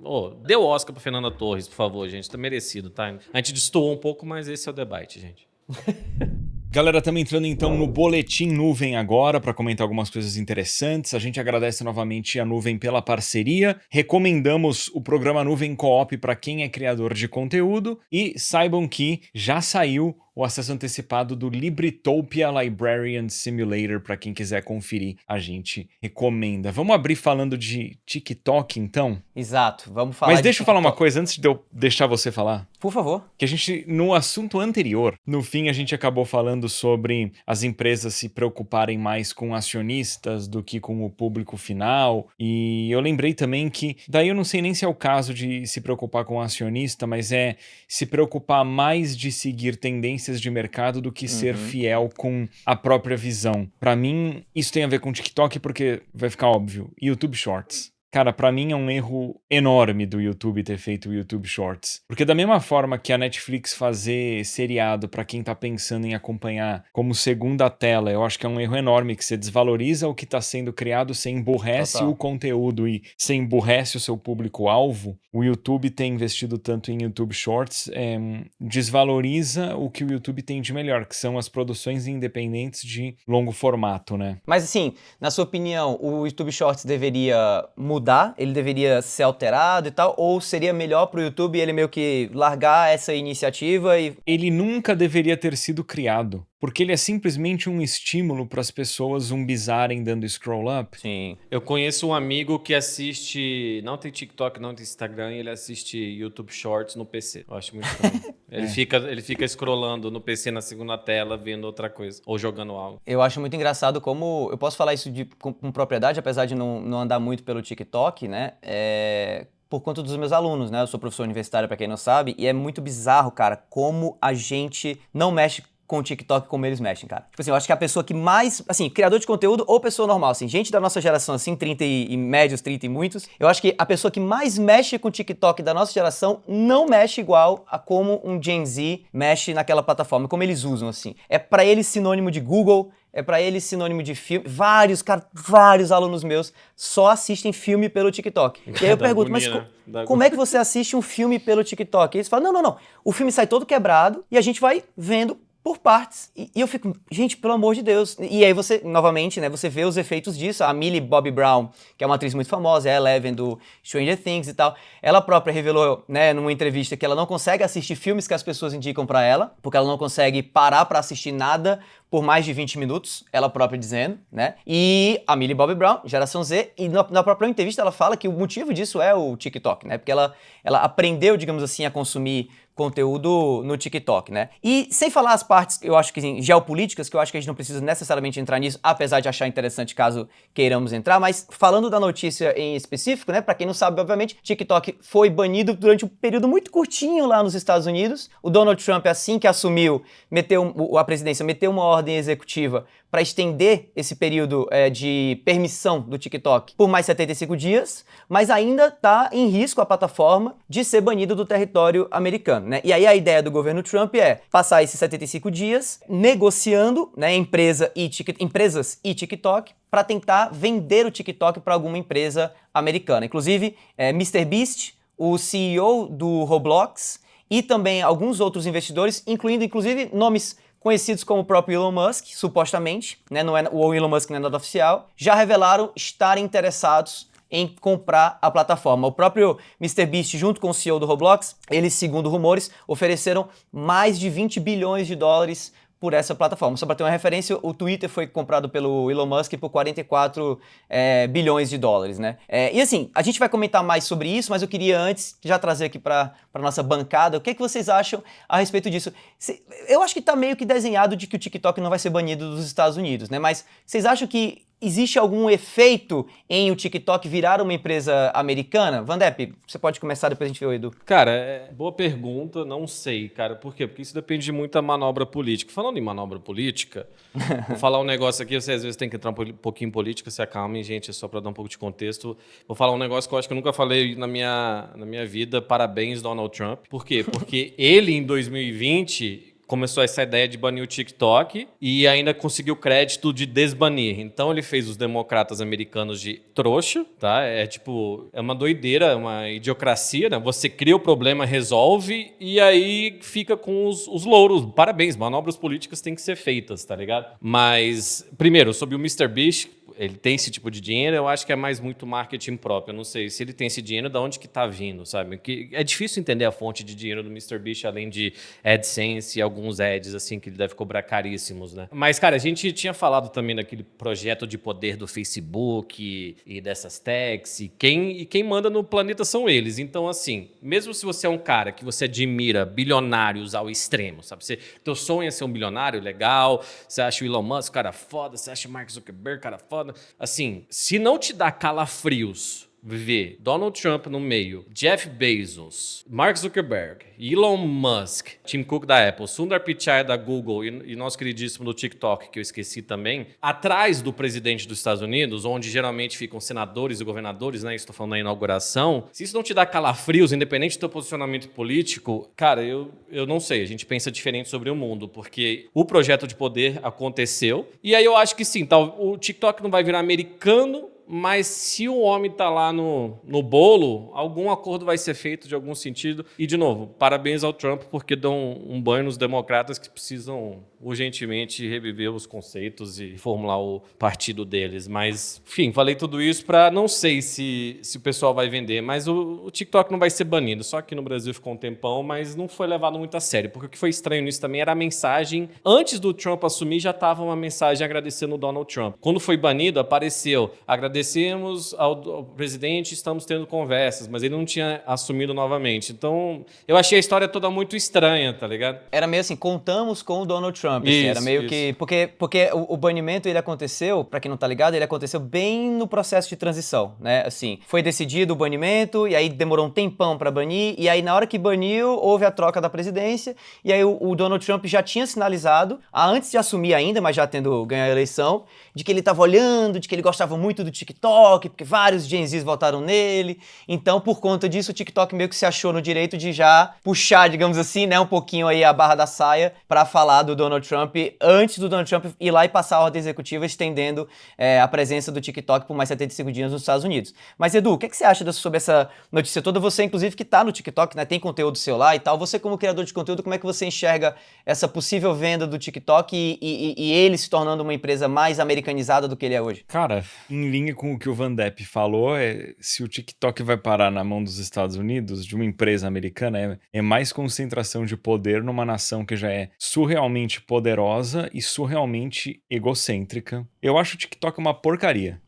[SPEAKER 3] Deu Oscar pra Fernanda Torres, por favor, gente. Tá merecido, tá? A gente destoou um pouco, mas esse é o debate, gente.
[SPEAKER 1] Galera, estamos entrando então no Boletim Nuvem agora para comentar algumas coisas interessantes. A gente agradece novamente a Nuvem pela parceria. Recomendamos o programa Nuvem Co-op para quem é criador de conteúdo. E saibam que já saiu o acesso antecipado do Libretopia Librarian Simulator para quem quiser conferir. A gente recomenda. Vamos abrir falando de TikTok, então?
[SPEAKER 2] Exato, vamos falar.
[SPEAKER 1] Mas deixa eu falar uma coisa antes de eu deixar você falar.
[SPEAKER 2] Por favor.
[SPEAKER 1] Que a gente, no assunto anterior, no fim a gente acabou falando sobre as empresas se preocuparem mais com acionistas do que com o público final. E eu lembrei também que, daí eu não sei nem se é o caso de se preocupar com o acionista, mas é se preocupar mais de seguir tendências de mercado do que ser fiel com a própria visão. Pra mim, isso tem a ver com TikTok porque, vai ficar óbvio, YouTube Shorts. Cara, pra mim é um erro enorme do YouTube ter feito o YouTube Shorts. Porque da mesma forma que a Netflix fazer seriado pra quem tá pensando em acompanhar como segunda tela, eu acho que é um erro enorme que você desvaloriza o que tá sendo criado, você emburrece o conteúdo e você emburrece o seu público-alvo. O YouTube tem investido tanto em YouTube Shorts, desvaloriza o que o YouTube tem de melhor, que são as produções independentes de longo formato, né?
[SPEAKER 2] Mas assim, na sua opinião, o YouTube Shorts deveria mudar? Ele deveria ser alterado e tal? Ou seria melhor pro YouTube ele meio que largar essa iniciativa e...
[SPEAKER 1] Ele nunca deveria ter sido criado. porque ele é simplesmente um estímulo para as pessoas zumbizarem dando scroll up.
[SPEAKER 2] Sim.
[SPEAKER 3] Eu conheço um amigo que assiste, não tem TikTok, não tem Instagram, e ele assiste YouTube Shorts no PC. Eu acho muito estranho. Ele fica scrollando no PC na segunda tela, vendo outra coisa, ou jogando algo.
[SPEAKER 2] Eu acho muito engraçado como... Eu posso falar isso com propriedade, apesar de não andar muito pelo TikTok, né? Por conta dos meus alunos, né? Eu sou professor universitário, pra quem não sabe, e é muito bizarro, cara, como a gente não mexe com o TikTok como eles mexem, cara. Tipo assim, eu acho que a pessoa que mais, assim, criador de conteúdo ou pessoa normal, assim, gente da nossa geração, assim, 30 e médios, 30 e muitos, eu acho que a pessoa que mais mexe com o TikTok da nossa geração não mexe igual a como um Gen Z mexe naquela plataforma, como eles usam, assim. É pra eles sinônimo de Google, é pra eles sinônimo de filme. Vários alunos meus só assistem filme pelo TikTok. E aí eu pergunto, mas como é que você assiste um filme pelo TikTok? E eles falam, não. O filme sai todo quebrado e a gente vai vendo por partes. E eu fico, gente, pelo amor de Deus. E aí você, novamente, né, você vê os efeitos disso. A Millie Bobby Brown, que é uma atriz muito famosa, é a Eleven do Stranger Things e tal. Ela própria revelou, né, numa entrevista que ela não consegue assistir filmes que as pessoas indicam pra ela, porque ela não consegue parar pra assistir nada por mais de 20 minutos, ela própria dizendo, né? E a Millie Bobby Brown, geração Z, e na própria entrevista ela fala que o motivo disso é o TikTok, né? Porque ela aprendeu, digamos assim, a consumir conteúdo no TikTok, né? E sem falar as partes, eu acho que assim, geopolíticas, que eu acho que a gente não precisa necessariamente entrar nisso, apesar de achar interessante caso queiramos entrar, mas falando da notícia em específico, né? Pra quem não sabe, obviamente, TikTok foi banido durante um período muito curtinho lá nos Estados Unidos. O Donald Trump, assim que assumiu, a presidência, meteu uma ordem executiva para estender esse período de permissão do TikTok por mais 75 dias, mas ainda está em risco a plataforma de ser banida do território americano, né? E aí a ideia do governo Trump é passar esses 75 dias negociando, né, empresas e TikTok para tentar vender o TikTok para alguma empresa americana. Inclusive, MrBeast, o CEO do Roblox e também alguns outros investidores, incluindo inclusive nomes conhecidos como o próprio Elon Musk, supostamente, né, o Elon Musk não é nada oficial, já revelaram estarem interessados em comprar a plataforma. O próprio MrBeast, junto com o CEO do Roblox, eles, segundo rumores, ofereceram mais de 20 bilhões de dólares por essa plataforma. Só para ter uma referência, o Twitter foi comprado pelo Elon Musk por 44 bilhões de dólares, né? E assim, a gente vai comentar mais sobre isso, mas eu queria antes já trazer aqui para nossa bancada, o que é que vocês acham a respeito disso? Eu acho que tá meio que desenhado de que o TikTok não vai ser banido dos Estados Unidos, né? Mas vocês acham que existe algum efeito em o TikTok virar uma empresa americana? Vandep, você pode começar, depois a gente vê o Edu.
[SPEAKER 3] Cara, boa pergunta, não sei, cara. Por quê? Porque isso depende muito da manobra política. Falando em manobra política, vou falar um negócio aqui, você às vezes tem que entrar um pouquinho em política, se acalmem, gente, é só para dar um pouco de contexto. Vou falar um negócio que eu acho que eu nunca falei na minha vida. Parabéns, Donald Trump. Por quê? Porque ele, em 2020... começou essa ideia de banir o TikTok e ainda conseguiu crédito de desbanir. Então ele fez os democratas americanos de trouxa, tá? É uma doideira, uma idiocracia, né? Você cria o problema, resolve e aí fica com os louros. Parabéns, manobras políticas têm que ser feitas, tá ligado? Mas, primeiro, sobre o MrBeast, ele tem esse tipo de dinheiro, eu acho que é mais muito marketing próprio. Eu não sei se ele tem esse dinheiro, de onde que tá vindo, sabe? Que é difícil entender a fonte de dinheiro do MrBeast, além de AdSense e alguns ads, assim, que ele deve cobrar caríssimos, né? Mas, cara, a gente tinha falado também daquele projeto de poder do Facebook e dessas techs, e quem manda no planeta são eles. Então, assim, mesmo se você é um cara que você admira bilionários ao extremo, sabe? Teu sonho é ser um bilionário, legal, você acha o Elon Musk cara foda, você acha o Mark Zuckerberg cara foda. Assim, se não te dá calafrios ver Donald Trump no meio, Jeff Bezos, Mark Zuckerberg, Elon Musk, Tim Cook da Apple, Sundar Pichai da Google e nosso queridíssimo do TikTok, que eu esqueci também, atrás do presidente dos Estados Unidos, onde geralmente ficam senadores e governadores, né? Estou falando da inauguração. Se isso não te dá calafrios, independente do teu posicionamento político, cara, eu não sei. A gente pensa diferente sobre o mundo, porque o projeto de poder aconteceu. E aí eu acho que sim, o TikTok não vai virar americano, mas se o homem tá lá no bolo, algum acordo vai ser feito de algum sentido. E, de novo, parabéns ao Trump, porque dão um banho nos democratas que precisam urgentemente reviver os conceitos e formular o partido deles. Mas, enfim, falei tudo isso para não sei se o pessoal vai vender, mas o TikTok não vai ser banido. Só que no Brasil ficou um tempão, mas não foi levado muito a sério, porque o que foi estranho nisso também era a mensagem. Antes do Trump assumir, já estava uma mensagem agradecendo o Donald Trump. Quando foi banido, apareceu: agradecemos ao presidente, estamos tendo conversas, mas ele não tinha assumido novamente. Então, eu achei a história toda muito estranha, tá ligado?
[SPEAKER 2] Era meio assim, contamos com o Donald Trump. Assim, era meio que... Porque o banimento, ele aconteceu, pra quem não tá ligado, ele aconteceu bem no processo de transição, né? Assim, foi decidido o banimento, e aí demorou um tempão pra banir, e aí na hora que baniu, houve a troca da presidência, e aí o Donald Trump já tinha sinalizado, antes de assumir ainda, mas já tendo ganho a eleição, de que ele tava olhando, de que ele gostava muito do TikTok, porque vários Gen Zs votaram nele. Então, por conta disso, o TikTok meio que se achou no direito de já puxar, digamos assim, né, um pouquinho aí a barra da saia pra falar do Donald Trump antes do Donald Trump ir lá e passar a ordem executiva estendendo a presença do TikTok por mais 75 dias nos Estados Unidos. Mas, Edu, o que você acha sobre essa notícia toda? Você, inclusive, que tá no TikTok, né, tem conteúdo seu lá e tal. Você, como criador de conteúdo, como é que você enxerga essa possível venda do TikTok e ele se tornando uma empresa mais americanizada do que ele é hoje?
[SPEAKER 1] Cara, em linha com o que o Van Depp falou, se o TikTok vai parar na mão dos Estados Unidos, de uma empresa americana, é mais concentração de poder numa nação que já é surrealmente poderosa e surrealmente egocêntrica. Eu acho o TikTok uma porcaria.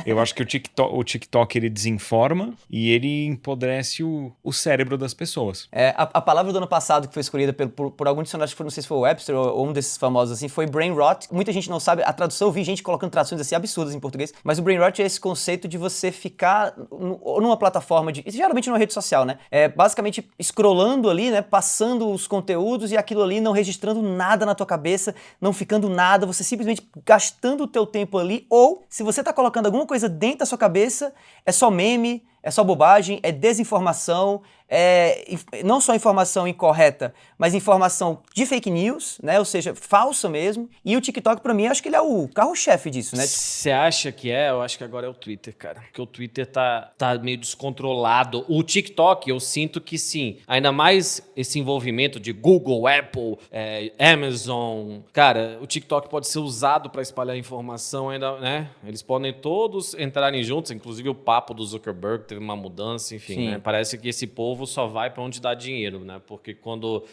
[SPEAKER 1] Eu acho que o TikTok ele desinforma e ele empobrece o cérebro das pessoas.
[SPEAKER 2] A palavra do ano passado que foi escolhida por algum dicionário, não sei se foi o Webster ou um desses famosos assim, foi brain rot. Muita gente não sabe a tradução, eu vi gente colocando traduções assim absurdas em português, mas o brain rot é esse conceito de você ficar numa plataforma geralmente numa rede social, né? Basicamente scrollando ali, né? Passando os conteúdos e aquilo ali não registrando nada na tua cabeça, não ficando nada, você simplesmente gastando o teu tempo ali, ou se você tá colocando alguma coisa dentro da sua cabeça, é só meme, é só bobagem, é desinformação, não só informação incorreta, mas informação de fake news, né? Ou seja, falsa mesmo. E o TikTok, pra mim, acho que ele é o carro-chefe disso, né?
[SPEAKER 3] Você acha que é? Eu acho que agora é o Twitter, cara. Porque o Twitter tá meio descontrolado. O TikTok, eu sinto que sim. Ainda mais esse envolvimento de Google, Apple, Amazon. Cara, o TikTok pode ser usado pra espalhar informação ainda, né? Eles podem todos entrarem juntos, inclusive o papo do Zuckerberg teve uma mudança, enfim, né? Parece que esse povo só vai para onde dá dinheiro, né? Porque quando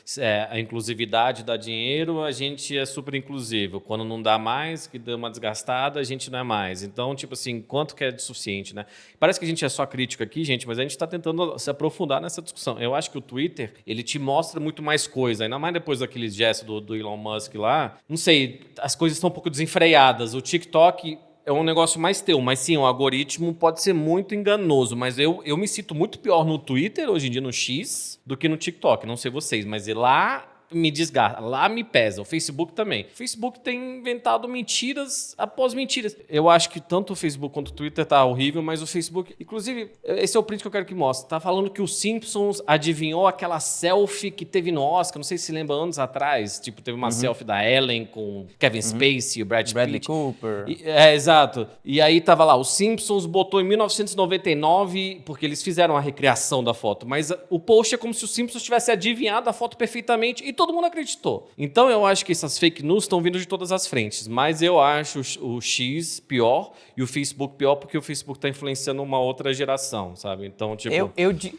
[SPEAKER 3] a inclusividade dá dinheiro, a gente é super inclusivo. Quando não dá mais, que dá uma desgastada, a gente não é mais. Então, tipo assim, quanto que é suficiente, né? Parece que a gente é só crítico aqui, gente, mas a gente está tentando se aprofundar nessa discussão. Eu acho que o Twitter, ele te mostra muito mais coisa, ainda mais depois daqueles gestos do Elon Musk lá. Não sei, as coisas estão um pouco desenfreadas. O TikTok é um negócio mais teu, mas sim, o algoritmo pode ser muito enganoso, mas eu me sinto muito pior no Twitter, hoje em dia no X, do que no TikTok, não sei vocês, mas lá me desgasta, lá me pesa. O Facebook também. O Facebook tem inventado mentiras após mentiras. Eu acho que tanto o Facebook quanto o Twitter tá horrível, mas o Facebook... Inclusive, esse é o print que eu quero que mostre. Tá falando que o Simpsons adivinhou aquela selfie que teve no Oscar, não sei se lembra, anos atrás. Tipo, teve uma selfie da Ellen com Kevin Spacey, o
[SPEAKER 2] Bradley
[SPEAKER 3] Pitt.
[SPEAKER 2] Cooper.
[SPEAKER 3] Exato. E aí tava lá, o Simpsons botou em 1999, porque eles fizeram a recriação da foto, mas o post é como se o Simpsons tivesse adivinhado a foto perfeitamente e todo mundo acreditou. Então eu acho que essas fake news estão vindo de todas as frentes, mas eu acho o X pior e o Facebook pior porque o Facebook está influenciando uma outra geração, sabe? Então, tipo...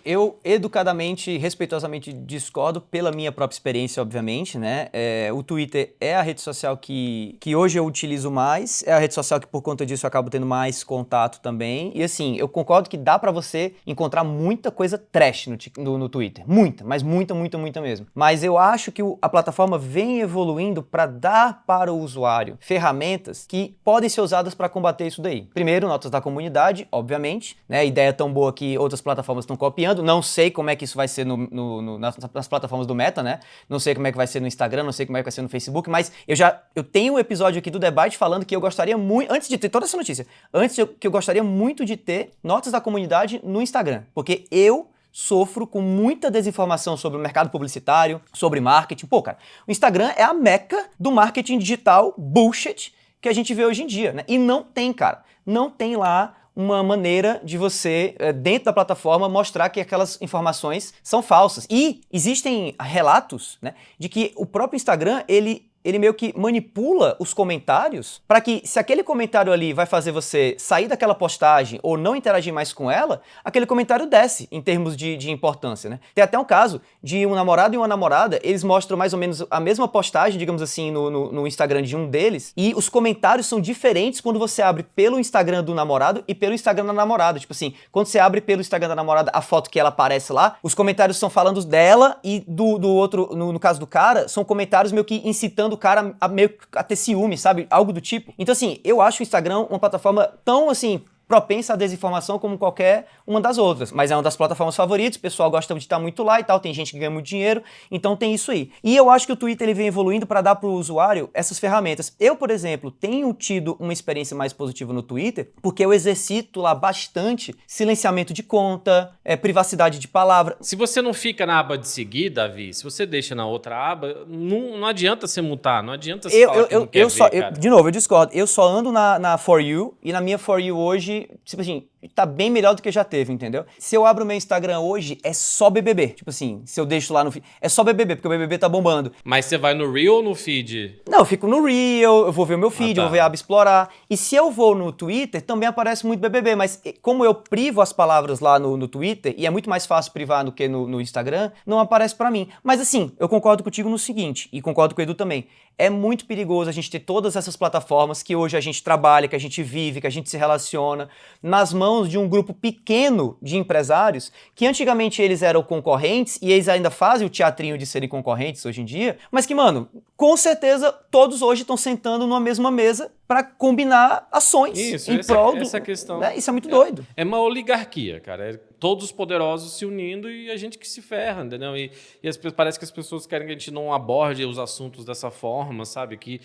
[SPEAKER 2] Eu educadamente, respeitosamente discordo pela minha própria experiência, obviamente, né? O Twitter é a rede social que hoje eu utilizo mais, é a rede social que por conta disso eu acabo tendo mais contato também. E assim, eu concordo que dá pra você encontrar muita coisa trash no Twitter. Muita, mas muita mesmo. Mas eu acho que a plataforma vem evoluindo para dar para o usuário ferramentas que podem ser usadas para combater isso daí. Primeiro, notas da comunidade, obviamente, né? A ideia é tão boa que outras plataformas estão copiando. Não sei como é que isso vai ser nas plataformas do Meta, né? Não sei como é que vai ser no Instagram, não sei como é que vai ser no Facebook, mas eu tenho um episódio aqui do debate falando que eu gostaria muito, antes de ter toda essa notícia, que eu gostaria muito de ter notas da comunidade no Instagram, porque eu sofro com muita desinformação sobre o mercado publicitário, sobre marketing. Pô, cara, o Instagram é a meca do marketing digital bullshit que a gente vê hoje em dia, né? E não tem, cara, não tem lá uma maneira de você, dentro da plataforma, mostrar que aquelas informações são falsas. E existem relatos, né, de que o próprio Instagram, ele meio que manipula os comentários para que, se aquele comentário ali vai fazer você sair daquela postagem ou não interagir mais com ela, aquele comentário desce em termos de importância, né? Tem até um caso de um namorado e uma namorada, eles mostram mais ou menos a mesma postagem, digamos assim, no Instagram de um deles, e os comentários são diferentes quando você abre pelo Instagram do namorado e pelo Instagram da namorada. Tipo assim, quando você abre pelo Instagram da namorada a foto que ela aparece lá, os comentários estão falando dela, e do outro, no caso do cara, são comentários meio que incitando o cara a ter ciúme, sabe? Algo do tipo. Então, assim, eu acho o Instagram uma plataforma tão, assim, propensa à desinformação como qualquer uma das outras. Mas é uma das plataformas favoritas, o pessoal gosta de estar muito lá e tal, tem gente que ganha muito dinheiro, então tem isso aí. E eu acho que o Twitter ele vem evoluindo para dar para o usuário essas ferramentas. Eu, por exemplo, tenho tido uma experiência mais positiva no Twitter, porque eu exercito lá bastante silenciamento de conta, privacidade de palavra.
[SPEAKER 3] Se você não fica na aba de seguir, Davi, se você deixa na outra aba, não adianta você mutar, não adianta você falar que não quer ver, cara.
[SPEAKER 2] De novo, eu discordo. Eu só ando na For You, e na minha For You hoje, tipo assim, tá bem melhor do que já teve, entendeu? Se eu abro o meu Instagram hoje, é só BBB. Tipo assim, se eu deixo lá no feed, é só BBB, porque o BBB tá bombando.
[SPEAKER 3] Mas você vai no Reel ou no feed?
[SPEAKER 2] Não, eu fico no Reel, eu vou ver o meu feed,
[SPEAKER 3] tá.
[SPEAKER 2] eu vou ver a aba explorar. E se eu vou no Twitter, também aparece muito BBB, mas como eu privo as palavras lá no Twitter, e é muito mais fácil privar do que no Instagram, não aparece pra mim. Mas assim, eu concordo contigo no seguinte, e concordo com o Edu também. É muito perigoso a gente ter todas essas plataformas que hoje a gente trabalha, que a gente vive, que a gente se relaciona, nas mãos de um grupo pequeno de empresários, que antigamente eles eram concorrentes, e eles ainda fazem o teatrinho de serem concorrentes hoje em dia, mas que, mano, com certeza todos hoje estão sentando numa mesma mesa para combinar ações em prol
[SPEAKER 3] essa questão.
[SPEAKER 2] Né? Isso é muito doido.
[SPEAKER 3] É uma oligarquia, cara. É todos os poderosos se unindo e a gente que se ferra, entendeu? E parece que as pessoas querem que a gente não aborde os assuntos dessa forma, sabe? Que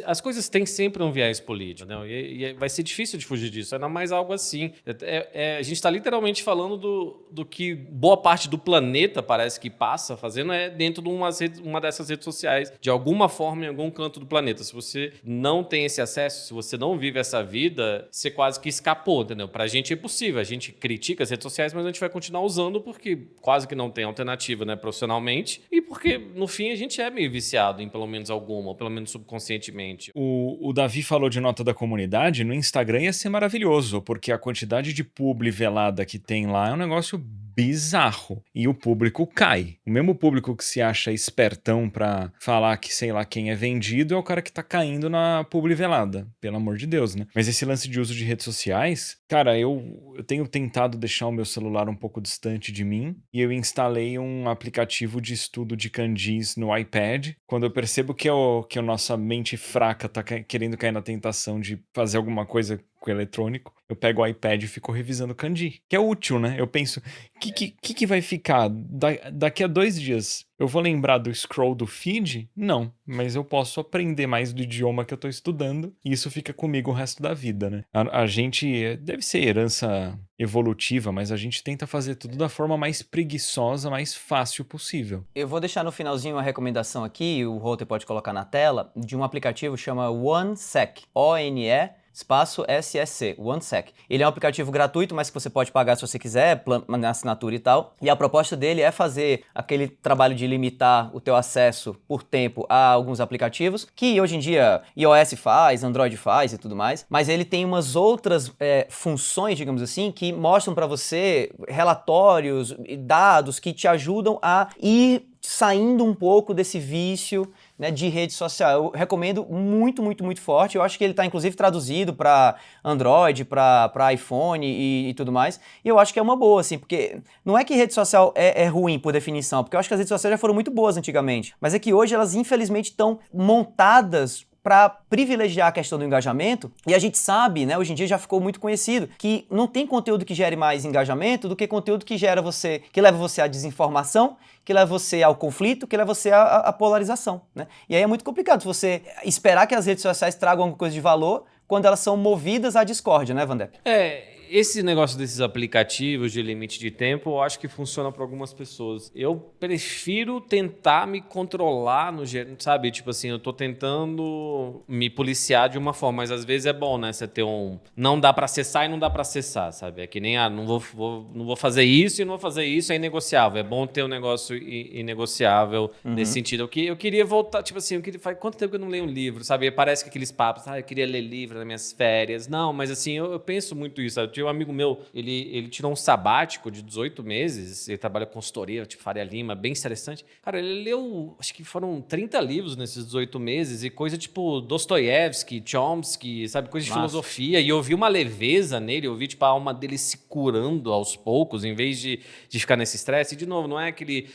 [SPEAKER 3] as coisas têm sempre um viés político, né? E vai ser difícil de fugir disso, ainda mais algo assim. A gente está literalmente falando do que boa parte do planeta parece que passa fazendo dentro de uma dessas redes sociais, de alguma forma, em algum canto do planeta. Se você não tem esse acesso, se você não vive essa vida, você quase que escapou, entendeu? Pra gente é impossível. A gente critica as redes sociais, mas a gente vai continuar usando porque quase que não tem alternativa, né, profissionalmente, e porque, no fim, a gente é meio viciado em pelo menos alguma, ou pelo menos subconscientemente.
[SPEAKER 1] O Davi falou de nota da comunidade, no Instagram ia ser maravilhoso, porque a quantidade de publi velada que tem lá é um negócio bizarro. E o público cai. O mesmo público que se acha espertão pra falar que sei lá quem é vendido é o cara que tá caindo na publi velada. Pelo amor de Deus, né? Mas esse lance de uso de redes sociais, cara, eu tenho tentado deixar o meu celular um pouco distante de mim e eu instalei um aplicativo de estudo de kanjis no iPad. Quando eu percebo que a nossa mente fraca tá querendo cair na tentação de fazer alguma coisa com o eletrônico, eu pego o iPad e fico revisando kanji, que é útil, né? Eu penso, o que vai ficar? Daqui a 2 dias, eu vou lembrar do scroll do feed? Não, mas eu posso aprender mais do idioma que eu tô estudando e isso fica comigo o resto da vida, né? A gente, deve ser herança evolutiva, mas a gente tenta fazer tudo da forma mais preguiçosa, mais fácil possível.
[SPEAKER 2] Eu vou deixar no finalzinho uma recomendação aqui, o Roter pode colocar na tela, de um aplicativo que chama OneSec, ONE espaço SSC, OneSec. Ele é um aplicativo gratuito, mas que você pode pagar se você quiser, na assinatura e tal. E a proposta dele é fazer aquele trabalho de limitar o teu acesso por tempo a alguns aplicativos, que hoje em dia iOS faz, Android faz e tudo mais. Mas ele tem umas outras funções, digamos assim, que mostram para você relatórios e dados que te ajudam a ir saindo um pouco desse vício, né, de rede social. Eu recomendo muito, muito, muito forte. Eu acho que ele está inclusive traduzido para Android, para iPhone e tudo mais. E eu acho que é uma boa, assim, porque não é que rede social é ruim por definição, porque eu acho que as redes sociais já foram muito boas antigamente, mas é que hoje elas infelizmente estão montadas para privilegiar a questão do engajamento, e a gente sabe, né, hoje em dia já ficou muito conhecido, que não tem conteúdo que gere mais engajamento do que conteúdo que leva você à desinformação, que leva você ao conflito, que leva você à polarização, né? E aí é muito complicado você esperar que as redes sociais tragam alguma coisa de valor quando elas são movidas à discórdia, né, Vandep?
[SPEAKER 3] esse negócio desses aplicativos de limite de tempo, eu acho que funciona para algumas pessoas. Eu prefiro tentar me controlar no jeito, sabe? Tipo assim, eu tô tentando me policiar de uma forma, mas às vezes é bom, né? Você ter não dá para acessar e não dá para acessar, sabe? É que nem, não vou fazer isso e não vou fazer isso, é inegociável. É bom ter um negócio inegociável nesse sentido. Eu queria voltar, tipo assim, faz quanto tempo que eu não leio um livro, sabe? Parece que aqueles papos, eu queria ler livro nas minhas férias. Não, mas assim, eu penso muito isso, sabe? Eu tinha um amigo meu, ele tirou um sabático de 18 meses, ele trabalha com consultoria, tipo Faria Lima, bem interessante. Cara, ele leu, acho que foram 30 livros nesses 18 meses e coisa tipo Dostoiévski, Chomsky, sabe? Coisa de filosofia. E eu vi uma leveza nele, eu vi tipo a alma dele se curando aos poucos, em vez de ficar nesse estresse. E de novo, não é aquele,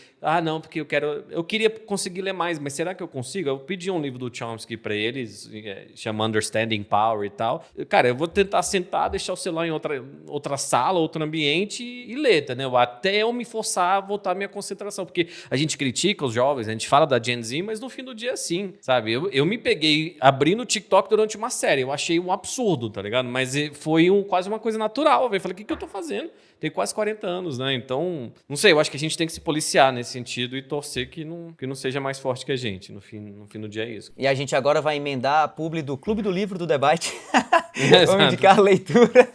[SPEAKER 3] não, porque eu queria conseguir ler mais, mas será que eu consigo? Eu pedi um livro do Chomsky pra eles, chama Understanding Power e tal. Cara, eu vou tentar sentar, deixar o celular em outra sala, outro ambiente e ler, entendeu? Até eu me forçar a voltar a minha concentração, porque a gente critica os jovens, a gente fala da Gen Z, mas no fim do dia é assim, sabe? Eu me peguei abrindo o TikTok durante uma série, eu achei um absurdo, tá ligado? Mas foi quase uma coisa natural, velho. Falei, o que eu tô fazendo? Tenho quase 40 anos, né? Então, não sei, eu acho que a gente tem que se policiar nesse sentido e torcer que não seja mais forte que a gente. No fim do dia é isso.
[SPEAKER 2] E a gente agora vai emendar a publi do Clube do Livro do Debate.
[SPEAKER 3] Exato.
[SPEAKER 2] Vamos indicar leitura.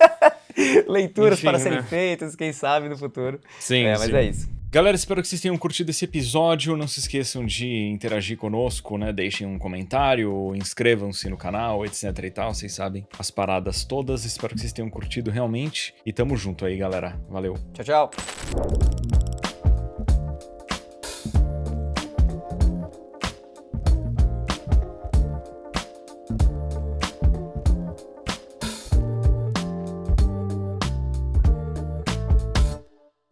[SPEAKER 2] Leituras
[SPEAKER 3] Enfim,
[SPEAKER 2] para serem
[SPEAKER 3] né?
[SPEAKER 2] feitas, quem sabe, no futuro.
[SPEAKER 3] Sim,
[SPEAKER 2] mas
[SPEAKER 3] sim.
[SPEAKER 2] é isso.
[SPEAKER 1] Galera, espero que vocês tenham curtido esse episódio. Não se esqueçam de interagir conosco, né? Deixem um comentário, inscrevam-se no canal, etc e tal. Vocês sabem as paradas todas. Espero que vocês tenham curtido realmente. E tamo junto aí, galera. Valeu.
[SPEAKER 2] Tchau, tchau.